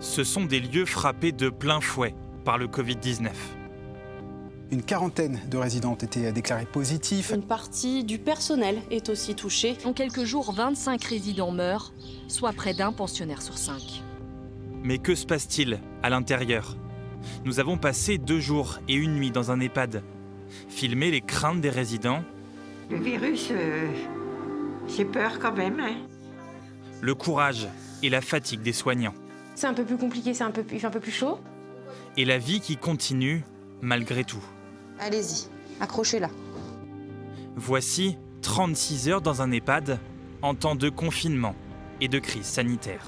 Ce sont des lieux frappés de plein fouet par le Covid-19. Une quarantaine de résidents ont été déclarés positifs. Une partie du personnel est aussi touchée. En quelques jours, 25 résidents meurent, soit près d'un pensionnaire sur 5. Mais que se passe-t-il à l'intérieur ? Nous avons passé 2 jours et 1 nuit dans un EHPAD. Filmer les craintes des résidents. Le virus, j'ai peur quand même. Hein. Le courage et la fatigue des soignants. C'est un peu plus compliqué, il fait un peu plus chaud. Et la vie qui continue malgré tout. Allez-y, accrochez-la. Voici 36 heures dans un EHPAD en temps de confinement et de crise sanitaire.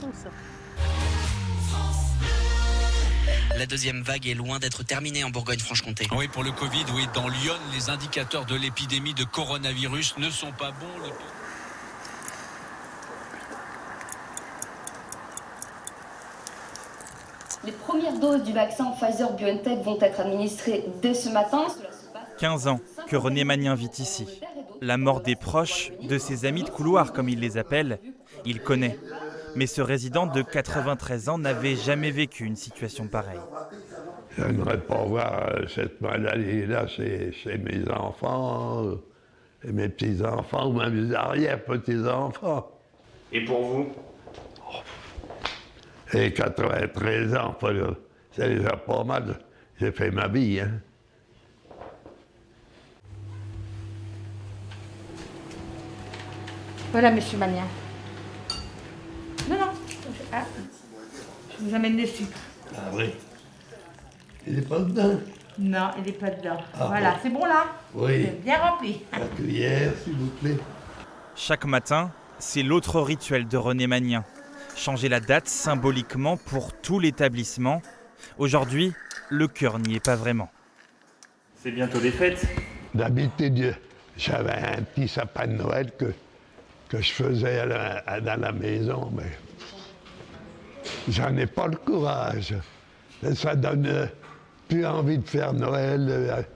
La deuxième vague est loin d'être terminée en Bourgogne-Franche-Comté. Oui, pour le Covid, oui. Dans Lyon, les indicateurs de l'épidémie de coronavirus ne sont pas bons. Les premières doses du vaccin Pfizer-BioNTech vont être administrées dès ce matin. 15 ans que René Magnien vit ici. La mort des proches, de ses amis de couloir comme il les appelle, il connaît. Mais ce résident de 93 ans n'avait jamais vécu une situation pareille. Je n'aimerais pas voir cette maladie-là chez mes enfants, et mes petits-enfants, ou même mes arrière-petits-enfants. Et pour vous ? Et 93 ans, c'est déjà pas mal. J'ai fait ma vie. Hein. Voilà, monsieur Magnien. Non. Je vous amène des sucres. Ah oui. Il n'est pas dedans? Non, il n'est pas dedans. Ah voilà, bon. c'est bon là? Oui. C'est bien rempli. La cuillère, s'il vous plaît. Chaque matin, c'est l'autre rituel de René Magnien. Changer la date symboliquement pour tout l'établissement. Aujourd'hui, le cœur n'y est pas vraiment. C'est bientôt les fêtes. D'habitude, j'avais un petit sapin de Noël que je faisais dans la maison, mais j'en ai pas le courage. Ça donne plus envie de faire Noël.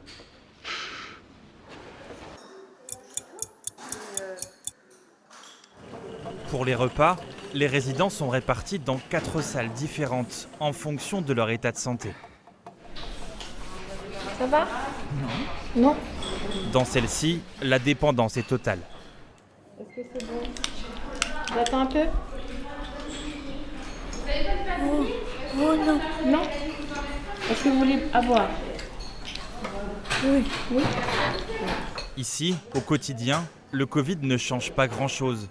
Pour les repas, les résidents sont répartis dans 4 salles différentes en fonction de leur état de santé. Ça va? Non. Dans celle-ci, la dépendance est totale. Est-ce que c'est bon? J'attends un peu? Oh non. Non? Est-ce que vous voulez avoir? Oui. Ici, au quotidien, le Covid ne change pas grand-chose.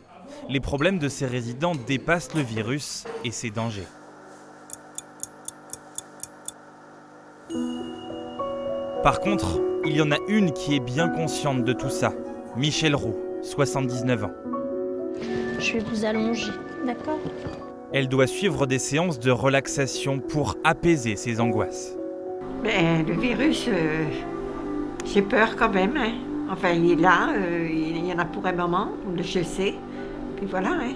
Les problèmes de ces résidents dépassent le virus et ses dangers. Par contre, il y en a une qui est bien consciente de tout ça. Michèle Roux, 79 ans. Je vais vous allonger, d'accord? Elle doit suivre des séances de relaxation pour apaiser ses angoisses. Mais le virus, j'ai peur quand même. Hein. Enfin, il est là, il y en a pour un moment, je sais. Puis voilà, hein.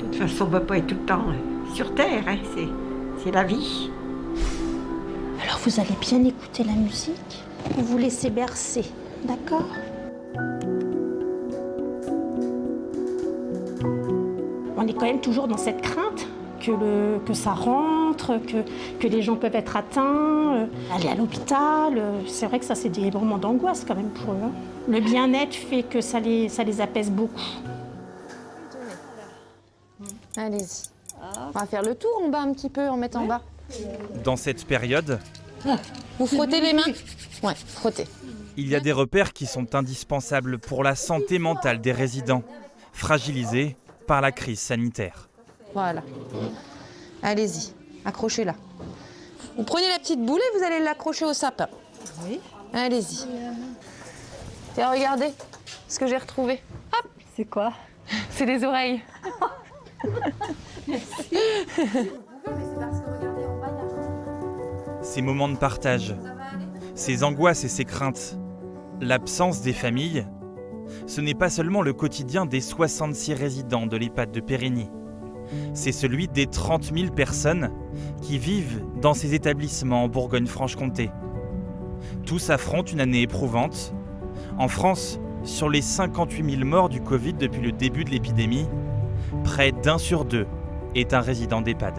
De toute façon, on ne va pas être tout le temps sur Terre, hein. C'est la vie. Alors vous allez bien écouter la musique, vous vous laissez bercer, d'accord? On est quand même toujours dans cette crainte que ça rentre, que les gens peuvent être atteints, aller à l'hôpital. C'est vrai que ça, c'est des moments d'angoisse quand même pour eux. Hein. Le bien-être fait que ça les apaise beaucoup. Allez-y. On va faire le tour en bas un petit peu, en mettant en bas. Dans cette période, Vous frottez les mains? Ouais, frottez. il y a des repères qui sont indispensables pour la santé mentale des résidents, fragilisés par la crise sanitaire. Voilà. Allez-y, accrochez-la. Vous prenez la petite boule et vous allez l'accrocher au sapin. Oui. Allez-y. Et regardez ce que j'ai retrouvé. Hop. C'est quoi? C'est des oreilles. Ces moments de partage, ces angoisses et ces craintes, l'absence des familles, ce n'est pas seulement le quotidien des 66 résidents de l'EHPAD de Périgny. C'est celui des 30 000 personnes qui vivent dans ces établissements en Bourgogne-Franche-Comté. Tous affrontent une année éprouvante. En France, sur les 58 000 morts du Covid depuis le début de l'épidémie, près d'1 sur 2 est un résident d'EHPAD.